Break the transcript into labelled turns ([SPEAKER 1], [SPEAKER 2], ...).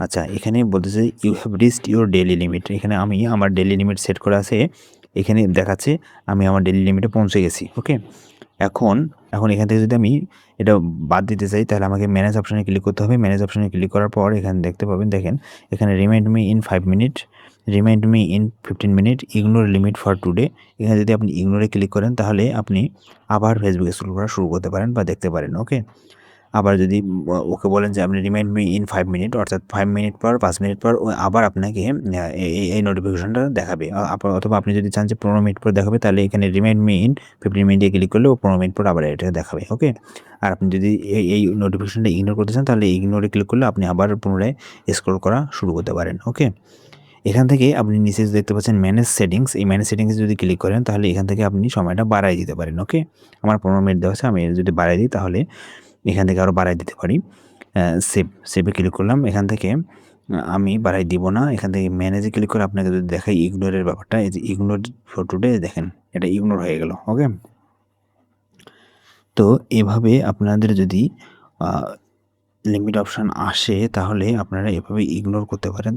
[SPEAKER 1] আচ্ছা, এখানে বলতেছে you have reached your daily limit. এখানে আমি আমার ডেইলি লিমিট সেট করা আছে। এখানে দেখাচ্ছে আমি আমার ডেইলি লিমিটে পৌঁছে গেছি। ওকে? এখন এখান থেকে যদি আমি এটা বাদ দিতে চাই তাহলে আমাকে ম্যানেজ অপশনে ক্লিক করতে হবে। ম্যানেজ অপশনে ক্লিক করার পর এখানে দেখতে পাবেন, দেখেন এখানে remind me in 5 minute, remind me in 15 minute, ignore limit for today. এখানে যদি আপনি ইগনোরে ক্লিক করেন তাহলে আপনি আবার ফেসবুক স্ক্রল করা শুরু করতে পারেন বা দেখতে পারেন। ওকে? আবার যদি ওকে বলেন যে আপনি রিমাইন্ড মি ইন 5 মিনিট, অর্থাৎ 5 মিনিট পর 5 মিনিট পর ও আবার আপনাকে এই নোটিফিকেশনটা দেখাবে। অথবা আপনি যদি চান যে 15 মিনিট পর দেখাবে তাহলে এখানে রিমাইন্ড মি ইন 15 মিনিটে ক্লিক করলে ও 15 মিনিট পর আবার এটা দেখাবে। ওকে? আর আপনি যদি এই নোটিফিকেশনটা ইগনোর করতে চান তাহলে ইগনোরে ক্লিক করলে আপনি আবার পুনরায় স্ক্রল করা শুরু করতে পারেন। ওকে? এখান থেকে আপনি নিচে দেখতে পাচ্ছেন ম্যানেজ সেটিংস। এই ম্যানেজ সেটিংসে যদি ক্লিক করেন তাহলে এখান থেকে আপনি সময়টা বাড়ায় দিতে পারেন। ওকে? আমার 15 মিনিট দেওয়া আছে, আমি যদি বাড়ায় দিই তাহলে এখান থেকে আরও বাড়ায় দিতে পারি। সেভে ক্লিক করলাম। এখান থেকে আমি বাড়ায় দিব না। এখান থেকে ম্যানেজে ক্লিক করে আপনাকে যদি দেখাই ইগনোরের ব্যাপারটা, এই যে ইগনোর ফর টুডে দেখেন এটা ইগনোর হয়ে গেল। ওকে? তো এভাবে আপনাদের যদি লিমিট অপশন আসে তাহলে আপনারা এভাবে ইগনোর করতে পারেন।